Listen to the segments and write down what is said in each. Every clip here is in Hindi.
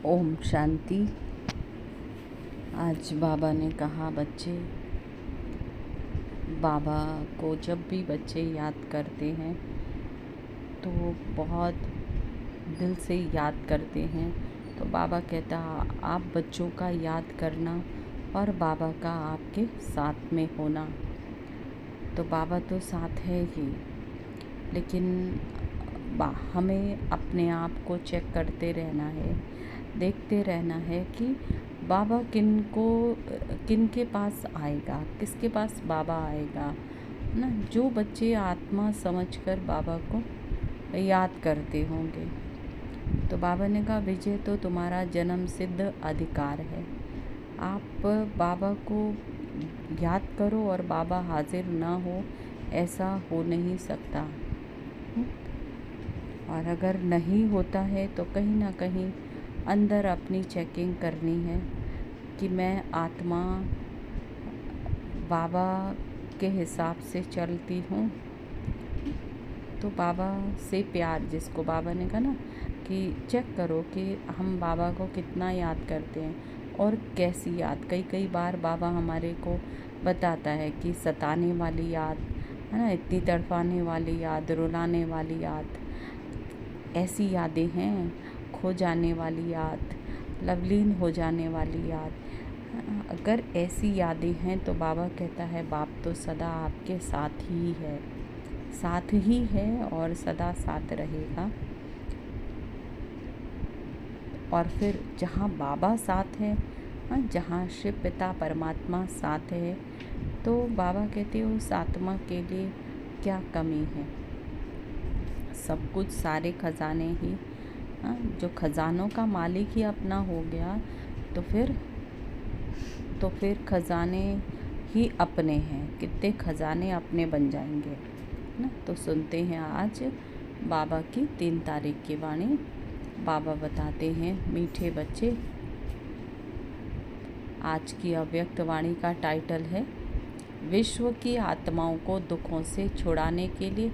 ओम शांति। आज बाबा ने कहा बच्चे, बाबा को जब भी बच्चे याद करते हैं तो बहुत दिल से याद करते हैं। तो बाबा कहता आप बच्चों का याद करना और बाबा का आपके साथ में होना। तो बाबा तो साथ है ही, लेकिन हमें अपने आप को चेक करते रहना है, देखते रहना है कि बाबा किन के पास आएगा, किसके पास बाबा आएगा ना। जो बच्चे आत्मा समझकर बाबा को याद करते होंगे। तो बाबा ने कहा विजय तो तुम्हारा जन्म सिद्ध अधिकार है। आप बाबा को याद करो और बाबा हाजिर ना हो, ऐसा हो नहीं सकता। और अगर नहीं होता है तो कहीं ना कहीं अंदर अपनी चेकिंग करनी है कि मैं आत्मा बाबा के हिसाब से चलती हूँ। तो बाबा से प्यार, जिसको बाबा ने कहा ना कि चेक करो कि हम बाबा को कितना याद करते हैं और कैसी याद। कई बार बाबा हमारे को बताता है कि सताने वाली याद है ना, इतनी तड़पाने वाली याद, रुलाने वाली याद, ऐसी यादें हैं, खो जाने वाली याद, लवलीन हो जाने वाली याद। अगर ऐसी यादें हैं तो बाबा कहता है बाप तो सदा आपके साथ ही है और सदा साथ रहेगा। और फिर जहाँ बाबा साथ है, जहाँ शिव पिता परमात्मा साथ है, तो बाबा कहते हैं उस आत्मा के लिए क्या कमी है। सब कुछ, सारे खजाने ही, जो खजानों का मालिक ही अपना हो गया तो फिर खजाने ही अपने हैं। कितने खजाने अपने बन जाएंगे ना। तो सुनते हैं आज बाबा की 3 तारीख की वाणी। बाबा बताते हैं मीठे बच्चे, आज की अव्यक्त वाणी का टाइटल है विश्व की आत्माओं को दुखों से छुड़ाने के लिए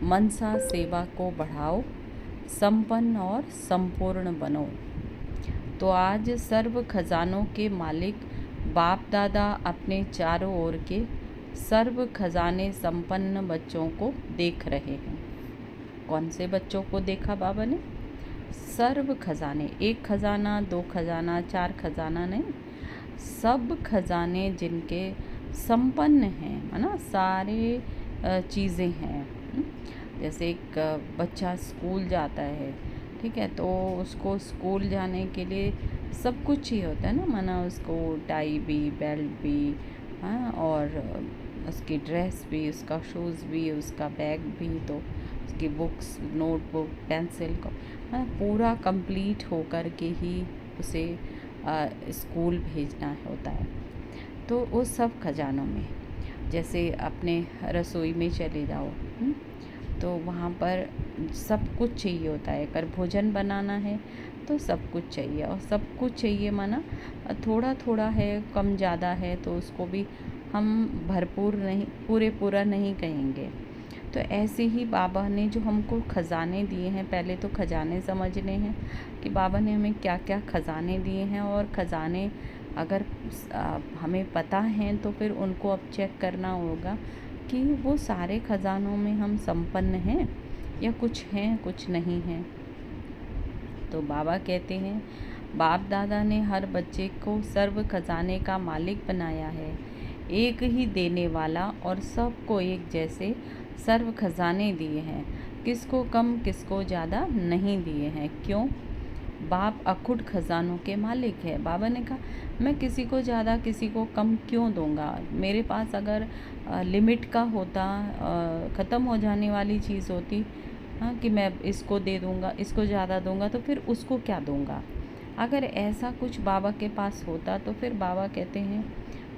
मनसा सेवा को बढ़ाओ, संपन्न और संपूर्ण बनो। तो आज सर्व खजानों के मालिक बाप दादा अपने चारों ओर के सर्व खजाने संपन्न बच्चों को देख रहे हैं। कौन से बच्चों को देखा बाबा ने? सर्व खजाने, 1 खजाना, 2 खजाना, 4 खजाना नहीं, सब खजाने जिनके संपन्न हैं, है ना, सारे चीज़ें हैं। जैसे एक बच्चा स्कूल जाता है, ठीक है, तो उसको स्कूल जाने के लिए सब कुछ ही होता है ना, माना उसको टाई भी, बेल्ट भी, हाँ, और उसकी ड्रेस भी, उसका शूज़ भी, उसका बैग भी, तो उसकी बुक्स, नोटबुक, पेंसिल को पूरा कंप्लीट होकर के ही उसे स्कूल भेजना होता है। तो वो सब खजानों में, जैसे अपने रसोई में चले जाओ, तो वहाँ पर सब कुछ चाहिए होता है। अगर भोजन बनाना है तो सब कुछ चाहिए, और सब कुछ चाहिए माना थोड़ा थोड़ा है, कम ज़्यादा है, तो उसको भी हम भरपूर नहीं, पूरा नहीं कहेंगे। तो ऐसे ही बाबा ने जो हमको खजाने दिए हैं, पहले तो खजाने समझने हैं कि बाबा ने हमें क्या क्या खजाने दिए हैं। और खजाने अगर हमें पता हैं तो फिर उनको अब चेक करना होगा कि वो सारे खजानों में हम संपन्न हैं या कुछ हैं कुछ नहीं हैं। तो बाबा कहते हैं बाप दादा ने हर बच्चे को सर्व खजाने का मालिक बनाया है, एक ही देने वाला, और सबको एक जैसे सर्व खजाने दिए हैं, किसको कम किसको ज़्यादा नहीं दिए हैं। क्यों? बाप अखुट खजानों के मालिक है। बाबा ने कहा मैं किसी को ज़्यादा किसी को कम क्यों दूंगा। मेरे पास अगर लिमिट का होता, ख़त्म हो जाने वाली चीज़ होती, हाँ, कि मैं इसको दे दूंगा, इसको ज़्यादा दूंगा, तो फिर उसको क्या दूंगा। अगर ऐसा कुछ बाबा के पास होता तो फिर बाबा कहते हैं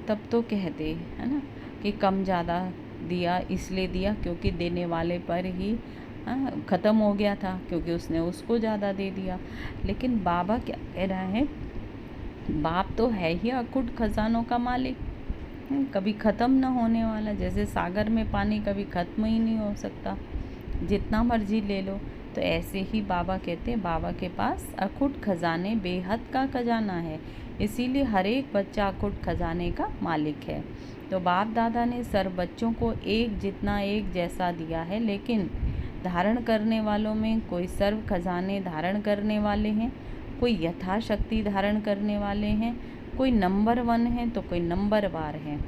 तब तो कहते, है ना, कि कम ज़्यादा दिया, इसलिए दिया क्योंकि देने वाले पर ही ख़त्म हो गया था, क्योंकि उसने उसको ज़्यादा दे दिया। लेकिन बाबा क्या कह रहा है, बाप तो है ही अखुट खजानों का मालिक, कभी ख़त्म ना होने वाला। जैसे सागर में पानी कभी ख़त्म ही नहीं हो सकता, जितना मर्जी ले लो, तो ऐसे ही बाबा कहते हैं, बाबा के पास अखुट खजाने बेहद का खजाना है, इसीलिए हर एक बच्चा अखुट खजाने का मालिक है। तो बाप दादा ने सर्व बच्चों को एक जितना एक जैसा दिया है, लेकिन धारण करने वालों में कोई सर्व खजाने धारण करने वाले हैं, कोई यथाशक्ति धारण करने वाले हैं, कोई नंबर 1 है तो कोई नंबर वार है।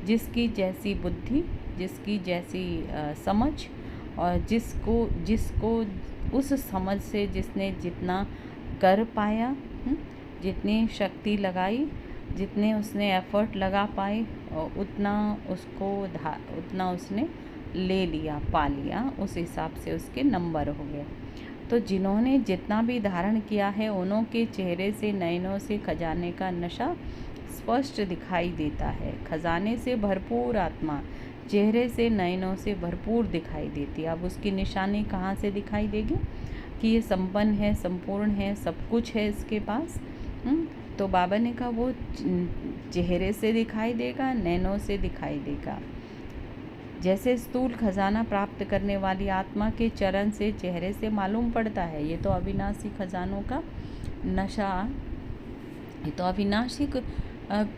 जिसकी जैसी बुद्धि, जिसकी जैसी समझ, और जिसको जिसको उस समझ से जिसने जितना कर पाया, जितनी शक्ति लगाई, जितने उसने एफर्ट लगा पाए, उतना उतना उसने ले लिया, पा लिया, उस हिसाब से उसके नंबर हो गए। तो जिन्होंने जितना भी धारण किया है, उन्हों के चेहरे से, नयनों से खजाने का नशा स्पष्ट दिखाई देता है। खजाने से भरपूर आत्मा चेहरे से, नयनों से भरपूर दिखाई देती है। अब उसकी निशानी कहाँ से दिखाई देगी कि ये संपन्न है, संपूर्ण है, सब कुछ है इसके पास। तो बाबा ने कहा वो चेहरे से दिखाई देगा, नैनों से दिखाई देगा। जैसे स्थूल खजाना प्राप्त करने वाली आत्मा के चरण से, चेहरे से मालूम पड़ता है। ये तो अविनाशी खजानों का नशा, ये तो अविनाशी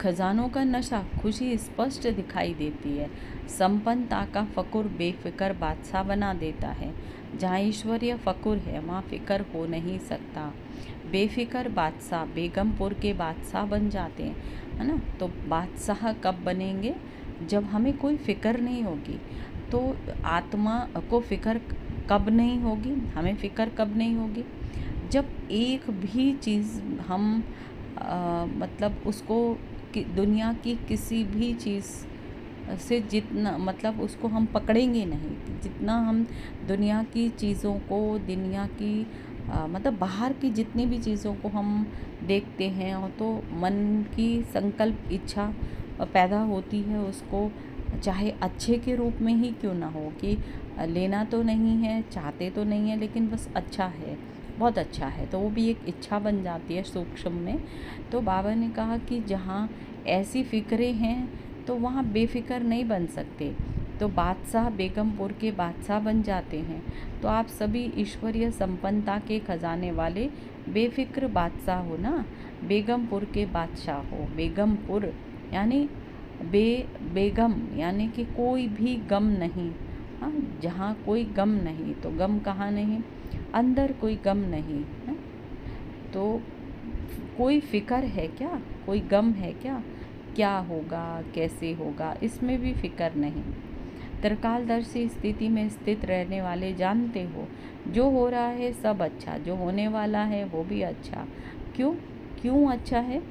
खजानों का नशा खुशी स्पष्ट दिखाई देती है। संपन्नता का फकुर बेफिक्र बादशाह बना देता है। जहाँ ईश्वरीय फकुर है वहाँ फिक्र हो नहीं सकता। बेफिक्र बादशाह बेगमपुर के बादशाह बन जाते हैं, है ना। तो बादशाह कब बनेंगे? जब हमें कोई फ़िक्र नहीं होगी। तो आत्मा को फ़िक्र कब नहीं होगी? हमें फ़िक्र कब नहीं होगी? जब एक भी चीज़ हम मतलब उसको दुनिया की किसी भी चीज़ से जितना मतलब उसको हम पकड़ेंगे नहीं, जितना हम दुनिया की चीज़ों को, दुनिया की मतलब बाहर की जितनी भी चीज़ों को हम देखते हैं, और तो मन की संकल्प इच्छा पैदा होती है उसको, चाहे अच्छे के रूप में ही क्यों ना हो, कि लेना तो नहीं है, चाहते तो नहीं है, लेकिन बस अच्छा है, बहुत अच्छा है, तो वो भी एक इच्छा बन जाती है सूक्ष्म में। तो बाबा ने कहा कि जहाँ ऐसी फ़िक्रें हैं तो वहाँ बेफिक्र नहीं बन सकते। तो बादशाह बेगमपुर के बादशाह बन जाते हैं। तो आप सभी ईश्वरीय संपन्नता के खजाने वाले बेफिक्र बादशाह हो ना, बेगमपुर के बादशाह हो। बेगमपुर यानी बेगम यानी कि कोई भी गम नहीं। हाँ, जहाँ कोई गम नहीं, तो गम कहाँ नहीं? अंदर कोई गम नहीं है। तो कोई फ़िक्र है क्या? कोई गम है क्या? क्या होगा, कैसे होगा, इसमें भी फ़िक्र नहीं। त्रिकालदर्शी स्थिति में स्थित रहने वाले जानते हो, जो हो रहा है सब अच्छा, जो होने वाला है वो भी अच्छा। क्यों अच्छा है?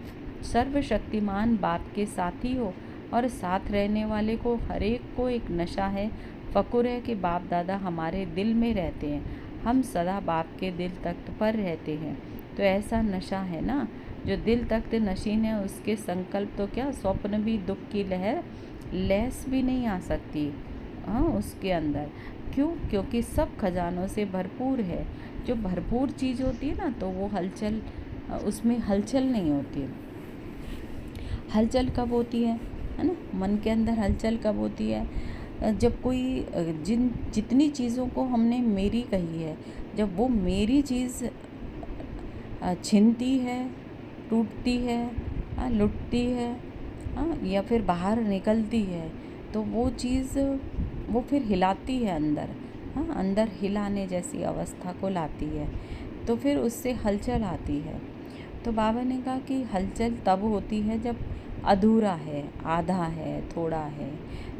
सर्वशक्तिमान बाप के साथी हो, और साथ रहने वाले को हर एक को एक नशा है, फ़कुर है कि बाप दादा हमारे दिल में रहते हैं, हम सदा बाप के दिल तख्त पर रहते हैं। तो ऐसा नशा है ना, जो दिल तख्त नशीन है, उसके संकल्प तो क्या, स्वप्न भी दुख की लहर लहस भी नहीं आ सकती उसके अंदर। क्योंकि सब खजानों से भरपूर है। जो भरपूर चीज़ होती है ना, तो वो हलचल, उसमें हलचल नहीं होती है। हलचल कब होती है ना, मन के अंदर हलचल कब होती है? जब कोई जितनी चीज़ों को हमने मेरी कही है, जब वो मेरी चीज़ छिनती है, टूटती है, लुटती है, या फिर बाहर निकलती है, तो वो चीज़ वो फिर हिलाती है अंदर, अंदर हिलाने जैसी अवस्था को लाती है, तो फिर उससे हलचल आती है। तो बाबा ने कहा कि हलचल तब होती है जब अधूरा है, आधा है, थोड़ा है,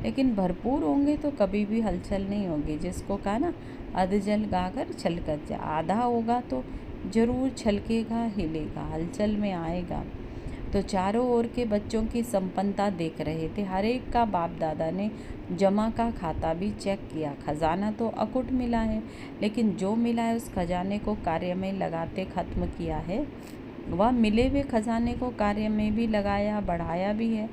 लेकिन भरपूर होंगे तो कभी भी हलचल नहीं होगी। जिसको कहा ना, अधजल गाकर छलकत जा, आधा होगा तो ज़रूर छलकेगा, हिलेगा, हलचल में आएगा। तो चारों ओर के बच्चों की संपन्नता देख रहे थे। हर एक का बाप दादा ने जमा का खाता भी चेक किया। खजाना तो अकुट मिला है, लेकिन जो मिला है उस खजाने को कार्य में लगाते ख़त्म किया है। वह मिले हुए खजाने को कार्य में भी लगाया, बढ़ाया भी है।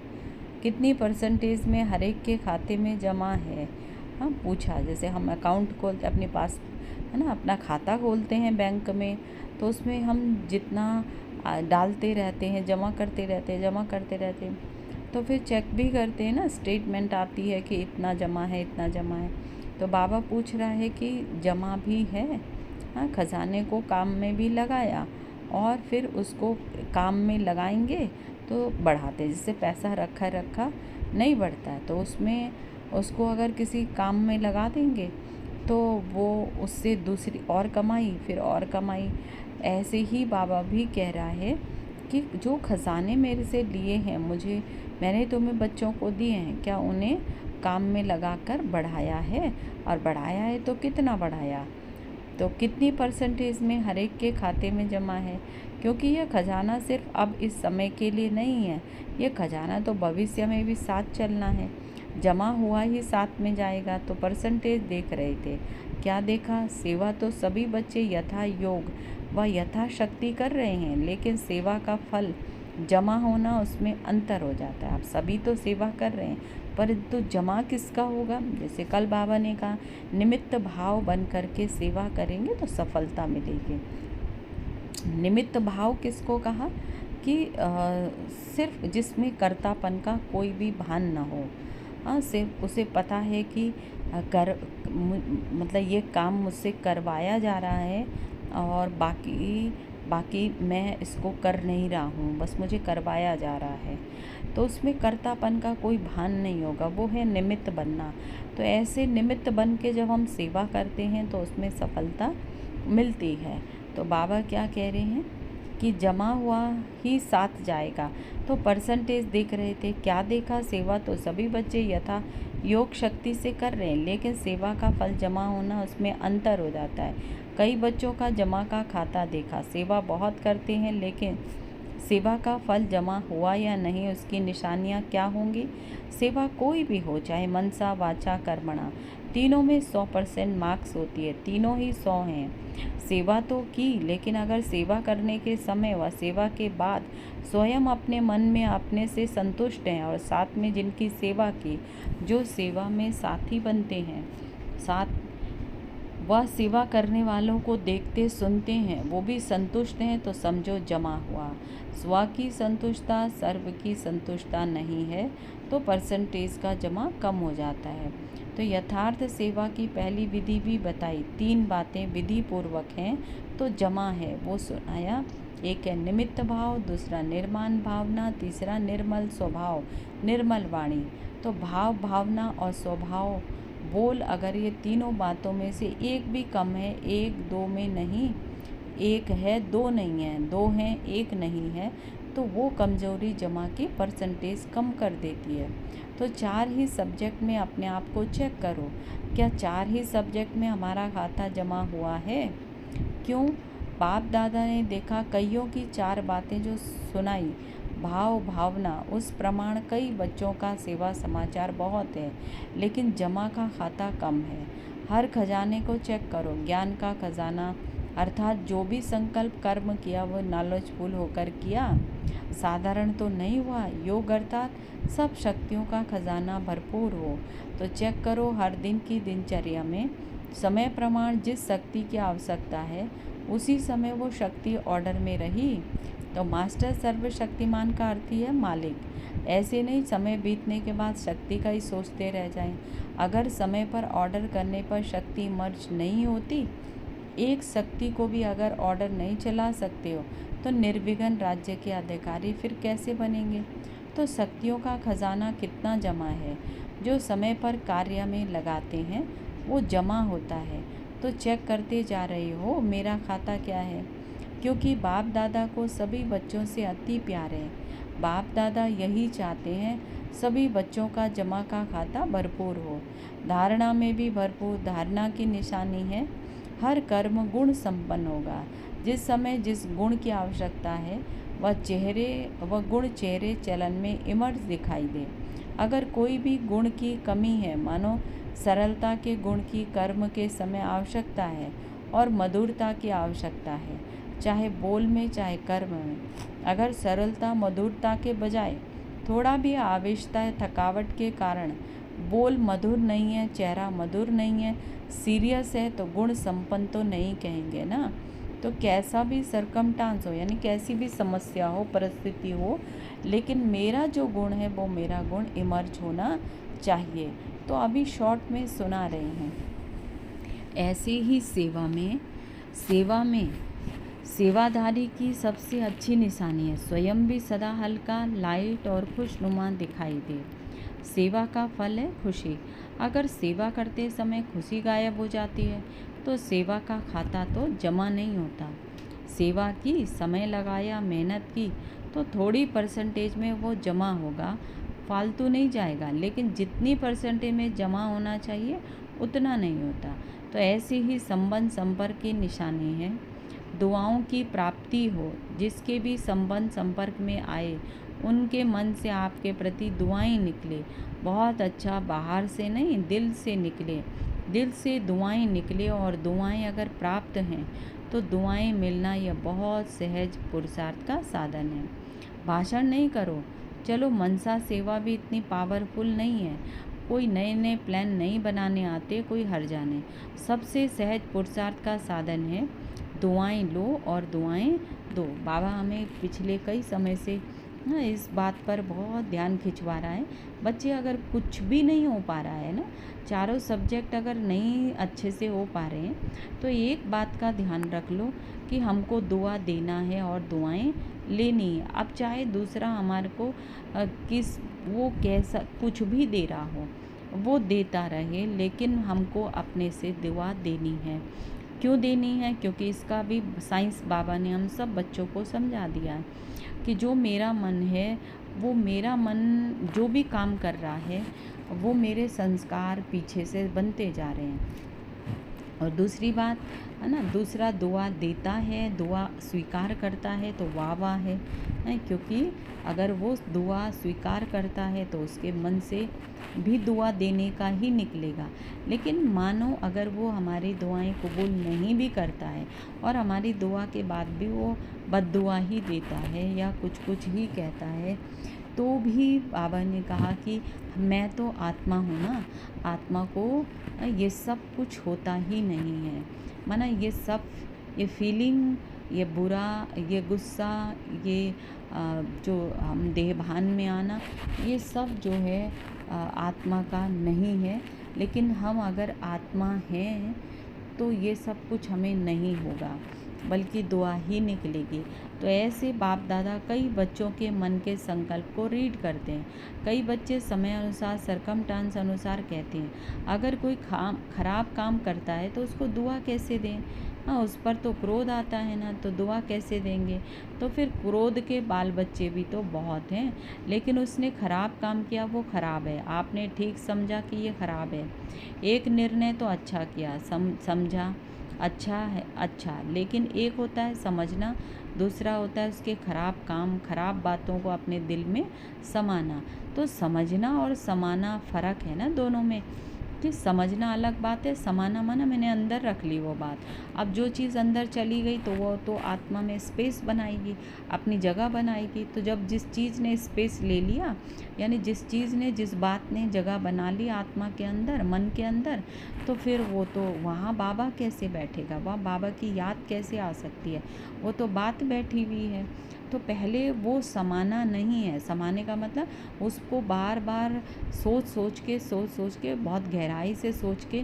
कितनी परसेंटेज में हर एक के खाते में जमा है? पूछा। जैसे हम अकाउंट खोलते अपने पास, है ना, अपना खाता खोलते हैं बैंक में, तो उसमें हम जितना डालते रहते हैं, जमा करते रहते हैं, तो फिर चेक भी करते हैं ना, स्टेटमेंट आती है कि इतना जमा है, इतना जमा है। तो बाबा पूछ रहा है कि जमा भी है, हाँ, खजाने को काम में भी लगाया और फिर उसको काम में लगाएंगे तो बढ़ाते, जिससे पैसा रखा रखा नहीं बढ़ता है, तो उसमें उसको अगर किसी काम में लगा देंगे तो वो उससे दूसरी और कमाई, फिर और कमाई। ऐसे ही बाबा भी कह रहा है कि जो खजाने मेरे से लिए हैं, मैंने तुम्हें बच्चों को दिए हैं, क्या उन्हें काम में लगाकर बढ़ाया है? और बढ़ाया है तो कितना बढ़ाया, तो कितनी परसेंटेज में हर एक के खाते में जमा है? क्योंकि यह खजाना सिर्फ अब इस समय के लिए नहीं है, ये खजाना तो भविष्य में भी साथ चलना है, जमा हुआ ही साथ में जाएगा। तो परसेंटेज देख रहे थे, क्या देखा? सेवा तो सभी बच्चे यथा योग व यथाशक्ति कर रहे हैं, लेकिन सेवा का फल जमा होना, उसमें अंतर हो जाता है। आप सभी तो सेवा कर रहे हैं, परंतु जमा किसका होगा? जैसे कल बाबा ने कहा, निमित्त भाव बन करके सेवा करेंगे तो सफलता मिलेगी। निमित्त भाव किसको कहा? कि सिर्फ जिसमें कर्तापन का कोई भी भान ना हो, हाँ, सिर्फ उसे पता है कि मतलब ये काम मुझसे करवाया जा रहा है और बाकी मैं इसको कर नहीं रहा हूँ, बस मुझे करवाया जा रहा है, तो उसमें कर्तापन का कोई भान नहीं होगा, वो है निमित्त बनना। तो ऐसे निमित्त बन के जब हम सेवा करते हैं तो उसमें सफलता मिलती है। तो बाबा क्या कह रहे हैं कि जमा हुआ ही साथ जाएगा। तो परसेंटेज देख रहे थे, क्या देखा? सेवा तो सभी बच्चे यथा योग शक्ति से कर रहे हैं, लेकिन सेवा का फल जमा होना, उसमें अंतर हो जाता है। कई बच्चों का जमा का खाता देखा, सेवा बहुत करते हैं, लेकिन सेवा का फल जमा हुआ या नहीं, उसकी निशानियाँ क्या होंगी? सेवा कोई भी हो, चाहे मनसा वाचा कर्मणा, तीनों में 100% मार्क्स होती है, तीनों ही 100 हैं। सेवा तो की, लेकिन अगर सेवा करने के समय व सेवा के बाद स्वयं अपने मन में अपने से संतुष्ट हैं और साथ में जिनकी सेवा की, जो सेवा में साथी बनते हैं, साथ वह सेवा करने वालों को देखते सुनते हैं, वो भी संतुष्ट हैं, तो समझो जमा हुआ। स्व की संतुष्टता सर्व की संतुष्टता नहीं है, तो परसेंटेज का जमा कम हो जाता है। तो यथार्थ सेवा की पहली विधि भी बताई, 3 बातें विधि पूर्वक हैं तो जमा है, वो सुनाया। एक है निमित्त भाव, दूसरा निर्माण भावना, तीसरा निर्मल स्वभाव, निर्मल वाणी। तो भाव, भावना और स्वभाव बोल, अगर ये तीनों बातों में से एक भी कम है, 1 2 में नहीं, एक है 2 नहीं है, 2 हैं 1 नहीं है, तो वो कमज़ोरी जमा की परसेंटेज कम कर देती है। तो 4 ही सब्जेक्ट में अपने आप को चेक करो, क्या 4 ही सब्जेक्ट में हमारा खाता जमा हुआ है? क्यों? बाप दादा ने देखा, कईयों की 4 बातें जो सुनाई, भाव भावना, उस प्रमाण कई बच्चों का सेवा समाचार बहुत है, लेकिन जमा का खाता कम है। हर खजाने को चेक करो, ज्ञान का खजाना, अर्थात जो भी संकल्प कर्म किया वो नॉलेजफुल होकर किया, साधारण तो नहीं हुआ। योग अर्थात सब शक्तियों का खजाना भरपूर हो। तो चेक करो हर दिन की दिनचर्या में समय प्रमाण जिस शक्ति की आवश्यकता है उसी समय वो शक्ति ऑर्डर में रही। तो मास्टर सर्वशक्तिमान का अर्थ ही है मालिक। ऐसे नहीं समय बीतने के बाद शक्ति का ही सोचते रह जाएं। अगर समय पर ऑर्डर करने पर शक्ति मर्ज नहीं होती, एक शक्ति को भी अगर ऑर्डर नहीं चला सकते हो तो निर्विघ्न राज्य के अधिकारी फिर कैसे बनेंगे? तो शक्तियों का खजाना कितना जमा है, जो समय पर कार्य में लगाते हैं वो जमा होता है। तो चेक करते जा रहे हो मेरा खाता क्या है, क्योंकि बाप दादा को सभी बच्चों से अति प्यार है। बाप दादा यही चाहते हैं सभी बच्चों का जमा का खाता भरपूर हो, धारणा में भी भरपूर। धारणा की निशानी है हर कर्म गुण संपन्न होगा। जिस समय जिस गुण की आवश्यकता है वह गुण चेहरे चलन में इमर्ज दिखाई दे। अगर कोई भी गुण की कमी है, मानो सरलता के गुण की कर्म के समय आवश्यकता है और मधुरता की आवश्यकता है, चाहे बोल में चाहे कर्म में। अगर सरलता मधुरता के बजाय थोड़ा भी आवेशता है, थकावट के कारण बोल मधुर नहीं है, चेहरा मधुर नहीं है, सीरियस है, तो गुण संपन्न तो नहीं कहेंगे ना। तो कैसा भी सरकमटांस हो, यानी कैसी भी समस्या हो, परिस्थिति हो, लेकिन मेरा जो गुण है वो मेरा गुण इमर्ज होना चाहिए। तो अभी शॉर्ट में सुना रहे हैं। ऐसे ही सेवा में सेवादारी की सबसे अच्छी निशानी है स्वयं भी सदा हल्का, लाइट और खुशनुमा दिखाई दे। सेवा का फल है खुशी। अगर सेवा करते समय खुशी गायब हो जाती है तो सेवा का खाता तो जमा नहीं होता। सेवा की, समय लगाया, मेहनत की तो थोड़ी परसेंटेज में वो जमा होगा, फालतू नहीं जाएगा, लेकिन जितनी परसेंटेज में जमा होना चाहिए उतना नहीं होता। तो ऐसे ही संबंध संपर्क की निशानी है। दुआओं की प्राप्ति हो, जिसके भी संबंध संपर्क में आए उनके मन से आपके प्रति दुआएं निकले। बहुत अच्छा, बाहर से नहीं दिल से निकले, दिल से दुआएं निकले। और दुआएं अगर प्राप्त हैं तो दुआएं मिलना यह बहुत सहज पुरुषार्थ का साधन है। भाषण नहीं करो, चलो मनसा सेवा भी इतनी पावरफुल नहीं है। कोई नए नए प्लान नहीं बनाने आते, कोई हर्जा नहीं। सबसे सहज पुरुषार्थ का साधन है दुआएं लो और दुआएं दो। बाबा हमें पिछले कई समय से इस बात पर बहुत ध्यान खिंचवा रहा है। बच्चे अगर कुछ भी नहीं हो पा रहा है ना, चारों सब्जेक्ट अगर नहीं अच्छे से हो पा रहे हैं तो एक बात का ध्यान रख लो कि हमको दुआ देना है और दुआएं लेनी है। अब चाहे दूसरा हमारे को वो कैसा कुछ भी दे रहा हो वो देता रहे, लेकिन हमको अपने से दुआ देनी है। क्यों देनी है? क्योंकि इसका भी साइंस बाबा ने हम सब बच्चों को समझा दिया है कि जो मेरा मन है, वो मेरा मन जो भी काम कर रहा है वो मेरे संस्कार पीछे से बनते जा रहे हैं। और दूसरी बात है ना, दूसरा दुआ देता है, दुआ स्वीकार करता है तो वाह वाह है, क्योंकि अगर वो दुआ स्वीकार करता है तो उसके मन से भी दुआ देने का ही निकलेगा। लेकिन मानो अगर वो हमारी दुआएं कबूल नहीं भी करता है और हमारी दुआ के बाद भी वो बद्दुआ ही देता है या कुछ कुछ ही कहता है, तो भी बाबा ने कहा कि मैं तो आत्मा हूँ ना, आत्मा को ये सब कुछ होता ही नहीं है। माना ये सब, ये फीलिंग, ये बुरा, ये गुस्सा, ये जो हम देहभान में आना, ये सब जो है आत्मा का नहीं है। लेकिन हम अगर आत्मा हैं तो ये सब कुछ हमें नहीं होगा, बल्कि दुआ ही निकलेगी। तो ऐसे बाप दादा कई बच्चों के मन के संकल्प को रीड करते हैं। कई बच्चे समय अनुसार, सरकमस्टांस अनुसार कहते हैं। अगर कोई खराब काम करता है तो उसको दुआ कैसे दें? हाँ, उस पर तो क्रोध आता है ना, तो दुआ कैसे देंगे? तो फिर क्रोध के बाल बच्चे भी तो बहुत हैं, लेकिन उसने खराब काम किया, वो खराब है। आपने ठीक समझा कि ये खराब है। एक निर्णय तो अच्छा किया, समझा अच्छा है, अच्छा, लेकिन एक होता है समझना, दूसरा होता है उसके खराब काम, खराब बातों को अपने दिल में समाना। तो समझना और समाना फ़र्क है ना दोनों में, कि समझना अलग बात है, समाना माना मैंने अंदर रख ली वो बात। अब जो चीज़ अंदर चली गई तो वो तो आत्मा में स्पेस बनाएगी, अपनी जगह बनाएगी। तो जब जिस चीज़ ने स्पेस ले लिया, यानी जिस चीज़ ने, जिस बात ने जगह बना ली आत्मा के अंदर, मन के अंदर, तो फिर वो तो वहाँ बाबा कैसे बैठेगा, वहाँ बाबा की याद कैसे आ सकती है? वो तो बात बैठी हुई है। तो पहले वो समाना नहीं है। समाने का मतलब उसको बार बार सोच सोच के बहुत गहराई से सोच के,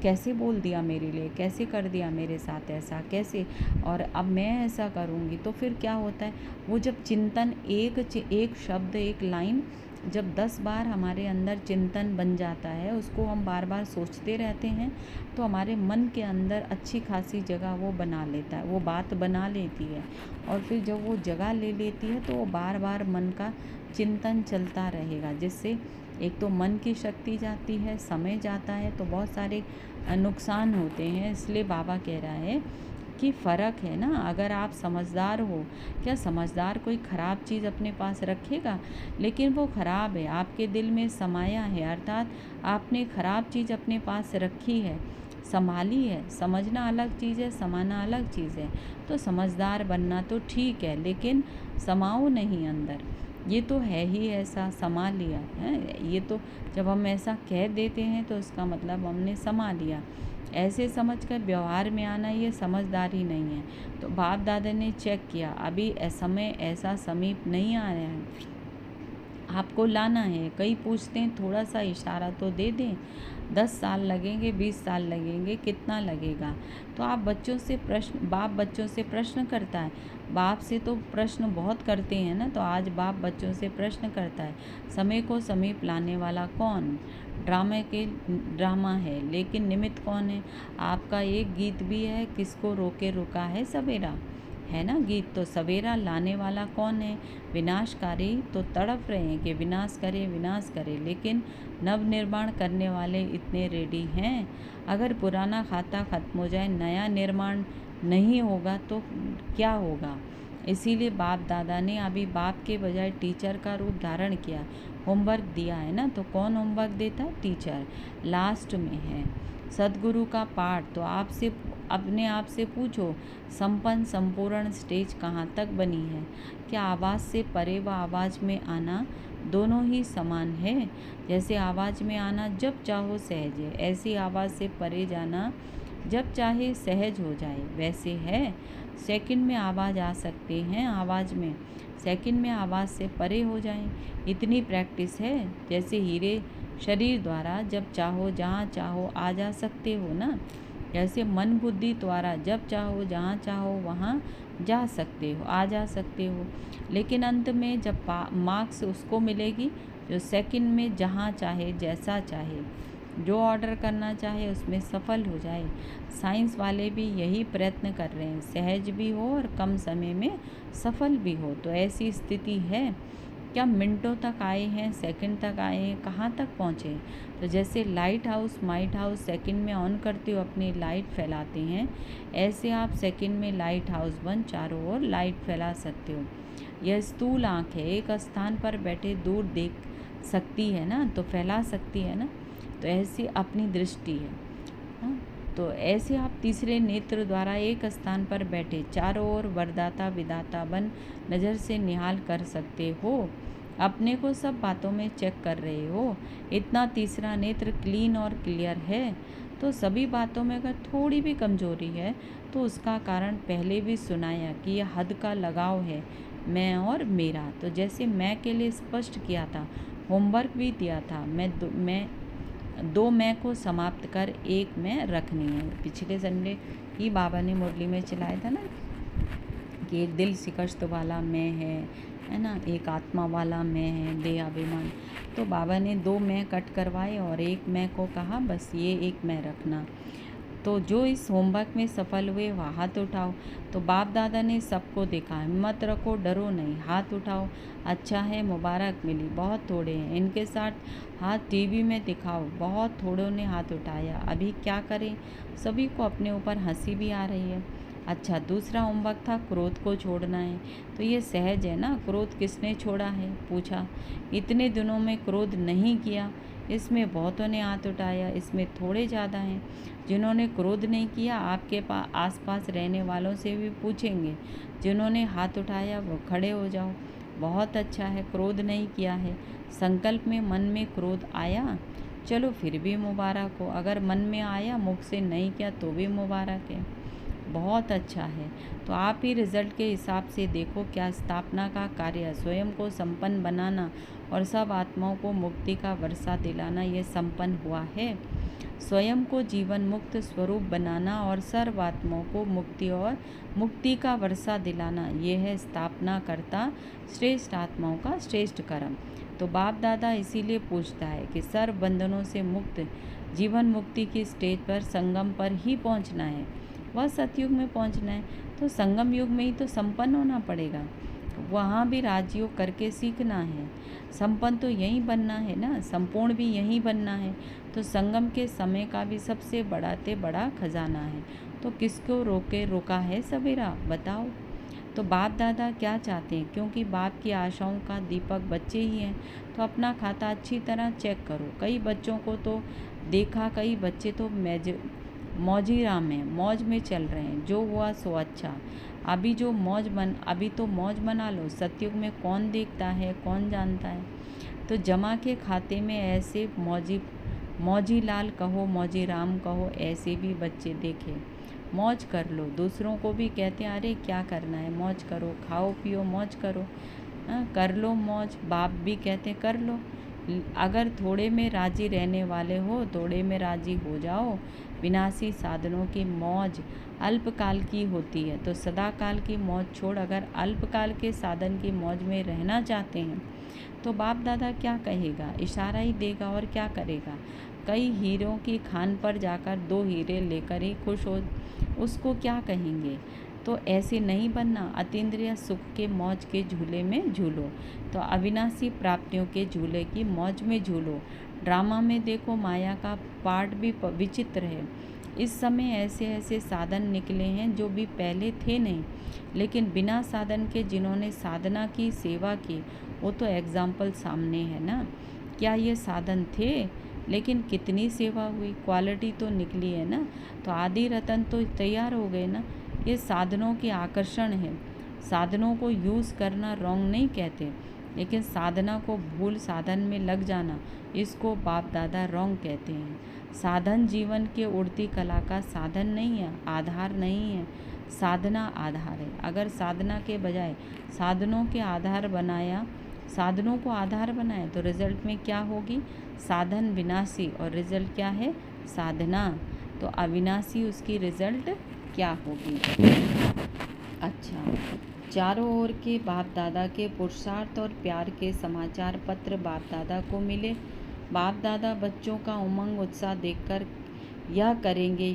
कैसे बोल दिया मेरे लिए, कैसे कर दिया मेरे साथ ऐसा, कैसे, और अब मैं ऐसा करूँगी। तो फिर क्या होता है, वो जब चिंतन, एक शब्द, एक लाइन जब 10 बार हमारे अंदर चिंतन बन जाता है, उसको हम बार बार सोचते रहते हैं, तो हमारे मन के अंदर अच्छी खासी जगह वो बना लेता है, वो बात बना लेती है। और फिर जब वो जगह ले लेती है तो वो बार बार मन का चिंतन चलता रहेगा, जिससे एक तो मन की शक्ति जाती है, समय जाता है, तो बहुत सारे नुकसान होते हैं। इसलिए बाबा कह रहा है कि फ़र्क है ना। अगर आप समझदार हो, क्या समझदार कोई ख़राब चीज़ अपने पास रखेगा? लेकिन वो ख़राब है, आपके दिल में समाया है, अर्थात आपने ख़राब चीज़ अपने पास रखी है, संभाली है। समझना अलग चीज़ है, समाना अलग चीज़ है। तो समझदार बनना तो ठीक है, लेकिन समाओ नहीं अंदर। ये तो है ही ऐसा, समा लिया है। ये तो जब हम ऐसा कह देते हैं तो इसका मतलब हमने समा लिया। ऐसे समझकर व्यवहार में आना ये समझदारी नहीं है। तो बाप दादा ने चेक किया, अभी समय ऐसा समीप नहीं आ रहा है आपको लाना है। कई पूछते हैं थोड़ा सा इशारा तो दे दें, 10 साल लगेंगे, 20 साल लगेंगे, कितना लगेगा? तो बाप बच्चों से प्रश्न करता है। बाप से तो प्रश्न बहुत करते हैं ना, तो आज बाप बच्चों से प्रश्न करता है। समय को समीप लाने वाला कौन? ड्रामा है, लेकिन निमित्त कौन है? आपका एक गीत भी है, किसको रोके रुका है सवेरा, है ना गीत। तो सवेरा लाने वाला कौन है? विनाशकारी तो तड़प रहे हैं कि विनाश करे, लेकिन नव निर्माण करने वाले इतने रेडी हैं। अगर पुराना खाता खत्म हो जाए, नया निर्माण नहीं होगा तो क्या होगा? इसीलिए बाप दादा ने अभी बाप के बजाय टीचर का रूप धारण किया, होमवर्क दिया है ना। तो कौन होमवर्क देता है? टीचर। लास्ट में है सदगुरु का पाठ। तो अपने आप से पूछो, संपन्न संपूर्ण स्टेज कहाँ तक बनी है? क्या आवाज़ से परे व आवाज़ में आना दोनों ही समान है? जैसे आवाज़ में आना जब चाहो सहज है, ऐसी आवाज़ से परे जाना जब चाहे सहज हो जाए, वैसे है। सेकंड में आवाज़ आ सकते हैं, आवाज़ में सेकंड में आवाज़ से परे हो जाएं, इतनी प्रैक्टिस है। जैसे हीरे शरीर द्वारा जब चाहो जहाँ चाहो आ जा सकते हो ना, जैसे मन बुद्धि द्वारा जब चाहो जहाँ चाहो वहाँ जा सकते हो। लेकिन अंत में जब मार्क्स उसको मिलेगी जो सेकंड में जहाँ चाहे जैसा चाहे, जो ऑर्डर करना चाहे उसमें सफल हो जाए। साइंस वाले भी यही प्रयत्न कर रहे हैं, सहज भी हो और कम समय में सफल भी हो। तो ऐसी स्थिति है। क्या मिनटों तक आए हैं, सेकंड तक आए हैं, कहाँ तक पहुँचे? तो जैसे लाइट हाउस सेकंड में ऑन करते हो, अपनी लाइट फैलाते हैं, ऐसे आप सेकंड में लाइट हाउस बन चारों ओर लाइट फैला सकते हो। यह स्थूल आँख है, एक स्थान पर बैठे दूर देख सकती है ना, तो फैला सकती है ना। तो ऐसी अपनी दृष्टि है हाँ? तो ऐसे आप तीसरे नेत्र द्वारा एक स्थान पर बैठे चारों ओर वरदाता विदाता बन नज़र से निहाल कर सकते हो। अपने को सब बातों में चेक कर रहे हो। इतना तीसरा नेत्र क्लीन और क्लियर है। तो सभी बातों में अगर थोड़ी भी कमजोरी है तो उसका कारण पहले भी सुनाया कि यह हद का लगाव है, मैं और मेरा। तो जैसे मैं के लिए स्पष्ट किया था, होमवर्क भी दिया था, दो मैं को समाप्त कर एक मैं रखनी है। पिछले संडे ही बाबा ने मुरली में चलाया था ना कि एक दिल शिकस्त वाला मैं है ना, एक आत्मा वाला मैं है, देह अभिमान। तो बाबा ने दो मैं कट करवाए और एक मैं को कहा बस ये एक मैं रखना। तो जो इस होमवर्क में सफल हुए वह हाथ उठाओ। तो बाप दादा ने सबको देखा, हिम्मत रखो, डरो नहीं, हाथ उठाओ। अच्छा है, मुबारक मिली, बहुत थोड़े हैं, इनके साथ हाथ टीवी में दिखाओ। बहुत थोड़ों ने हाथ उठाया, अभी क्या करें? सभी को अपने ऊपर हंसी भी आ रही है। अच्छा, दूसरा होमवर्क था क्रोध को छोड़ना है। तो ये सहज है ना, क्रोध किसने छोड़ा है? पूछा। इतने दिनों में क्रोध नहीं किया, इसमें बहुतों ने हाथ उठाया, इसमें थोड़े ज़्यादा हैं। जिन्होंने क्रोध नहीं किया आपके आसपास रहने वालों से भी पूछेंगे, जिन्होंने हाथ उठाया वो खड़े हो जाओ। बहुत अच्छा है, क्रोध नहीं किया है। संकल्प में मन में क्रोध आया, चलो फिर भी मुबारक हो। अगर मन में आया, मुख से नहीं किया तो भी मुबारक है, बहुत अच्छा है। तो आप ही रिजल्ट के हिसाब से देखो, क्या स्थापना का कार्य स्वयं को संपन्न बनाना और सब आत्माओं को मुक्ति का वर्षा दिलाना ये संपन्न हुआ है। स्वयं को जीवन मुक्त स्वरूप बनाना और सर्व आत्माओं को मुक्ति और मुक्ति का वर्षा दिलाना, ये है स्थापना करता श्रेष्ठ आत्माओं का श्रेष्ठ कर्म। तो बाप दादा इसीलिए पूछता है कि सर्व बंधनों से मुक्त जीवन मुक्ति की स्टेज पर संगम पर ही पहुंचना है, वह सतयुग में पहुंचना है। तो संगम युग में ही तो संपन्न होना पड़ेगा, वहाँ भी राजयोग करके सीखना है। संपन्न तो यहीं बनना है ना, संपूर्ण भी यहीं बनना है। तो संगम के समय का भी सबसे बड़ा खजाना है। तो किसको रोका है सवेरा, बताओ। तो बाप दादा क्या चाहते हैं? क्योंकि बाप की आशाओं का दीपक बच्चे ही हैं, तो अपना खाता अच्छी तरह चेक करो। कई बच्चों को तो देखा, कई बच्चे तो मौजीराम में मौज में चल रहे हैं, जो हुआ सो अच्छा। अभी तो मौज मना लो। सतयुग में कौन देखता है, कौन जानता है? तो जमा के खाते में ऐसे मौजी लाल कहो, मौजी राम कहो, ऐसे भी बच्चे देखे। मौज कर लो, दूसरों को भी कहते हैं अरे क्या करना है, मौज करो, खाओ पियो मौज करो। कर लो मौज, बाप भी कहते हैं कर लो। अगर थोड़े में राजी रहने वाले हो, थोड़े में राजी हो जाओ। विनाशी साधनों की मौज अल्पकाल की होती है, तो सदा काल की मौज छोड़ अगर अल्पकाल के साधन की मौज में रहना चाहते हैं तो बाप दादा क्या कहेगा, इशारा ही देगा और क्या करेगा। कई हीरों की खान पर जाकर 2 हीरे लेकर ही खुश हो, उसको क्या कहेंगे। तो ऐसे नहीं बनना, अतीन्द्रिय सुख के मौज के झूले में झूलो, तो अविनाशी प्राप्तियों के झूले की मौज में झूलो। ड्रामा में देखो माया का पार्ट भी विचित्र है। इस समय ऐसे ऐसे साधन निकले हैं जो भी पहले थे नहीं, लेकिन बिना साधन के जिन्होंने साधना की, सेवा की, वो तो एग्जाम्पल सामने है ना। क्या ये साधन थे, लेकिन कितनी सेवा हुई, क्वालिटी तो निकली है ना। तो आदि रतन तो तैयार हो गए ना। ये साधनों के आकर्षण है। साधनों को यूज़ करना रॉन्ग नहीं कहते, लेकिन साधना को भूल साधन में लग जाना, इसको बाप दादा रॉन्ग कहते हैं। साधन जीवन के उड़ती कला का साधन नहीं है, आधार नहीं है। साधना आधार है। अगर साधना के बजाय साधनों के आधार बनाया, साधनों को आधार बनाया, तो रिजल्ट में क्या होगी, साधन विनाशी और रिजल्ट क्या है, साधना। तो अविनाशी उसकी रिजल्ट क्या होगी। अच्छा, चारों ओर के बाप दादा के पुरुषार्थ और प्यार के समाचार पत्र बाप दादा को मिले। बाप दादा बच्चों का उमंग उत्साह देखकर यह करेंगे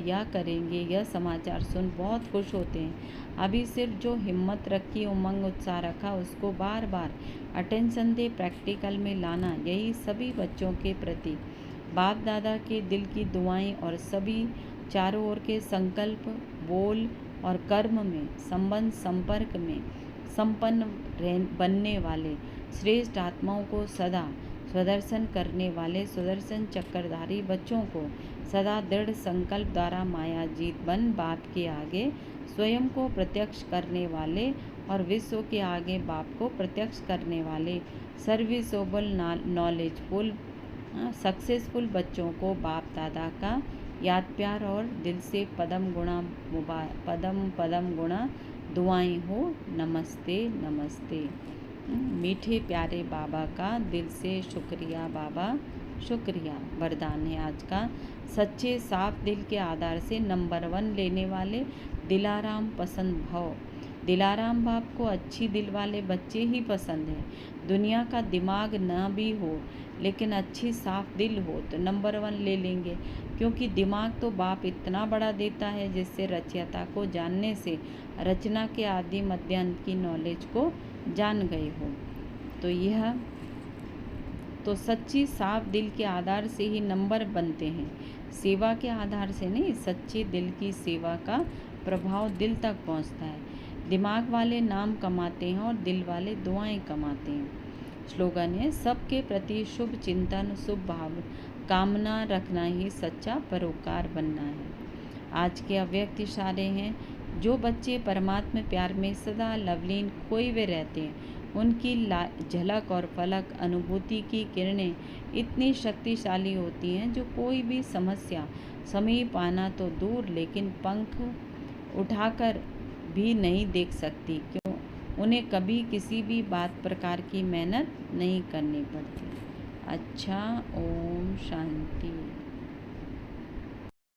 यह समाचार सुन बहुत खुश होते हैं। अभी सिर्फ जो हिम्मत रखी, उमंग उत्साह रखा, उसको बार बार अटेंशन दे, प्रैक्टिकल में लाना, यही सभी बच्चों के प्रति बाप दादा के दिल की दुआएं और सभी चारों ओर के संकल्प, बोल और कर्म में संबंध संपर्क में संपन्न बनने वाले श्रेष्ठ आत्माओं को सदा स्वदर्शन करने वाले सुदर्शन चक्रधारी बच्चों को सदा दृढ़ संकल्प द्वारा माया जीत बन बाप के आगे स्वयं को प्रत्यक्ष करने वाले और विश्व के आगे बाप को प्रत्यक्ष करने वाले सर्विसेबल नॉलेजफुल सक्सेसफुल बच्चों को बाप दादा का याद प्यार और दिल से पदम पदम गुणा दुआएं हो। नमस्ते नमस्ते। मीठे प्यारे बाबा का दिल से शुक्रिया बाबा, शुक्रिया। वरदान है आज का, सच्चे साफ दिल के आधार से नंबर 1 लेने वाले दिलाराम पसंद भव। दिलाराम बाप को अच्छी दिल वाले बच्चे ही पसंद हैं। दुनिया का दिमाग ना भी हो, लेकिन अच्छी साफ दिल हो तो नंबर 1 ले लेंगे, क्योंकि दिमाग तो बाप इतना बड़ा देता है जिससे रचयिता को जानने से रचना के आदि मध्य अंत की नॉलेज को जान गए हो। तो यह तो सच्ची साफ दिल के आधार से ही नंबर बनते हैं, सेवा के आधार से नहीं। सच्चे दिल की सेवा का प्रभाव दिल तक पहुंचता है। दिमाग वाले नाम कमाते हैं और दिल वाले दुआएं कमाते हैं। स्लोगन है, सबके प्रति शुभ चिंतन, शुभ भाव कामना रखना ही सच्चा परोपकार बनना है। आज के अव्यक्त इशारे हैं, जो बच्चे परमात्मा प्यार में सदा लवलीन खोए हुए रहते हैं, उनकी झलक और फलक अनुभूति की किरणें इतनी शक्तिशाली होती हैं जो कोई भी समस्या समीप आना तो दूर, लेकिन पंख उठाकर भी नहीं देख सकती, क्यों, उन्हें कभी किसी भी बात प्रकार की मेहनत नहीं करनी पड़ती। अच्छा, ओम शांति।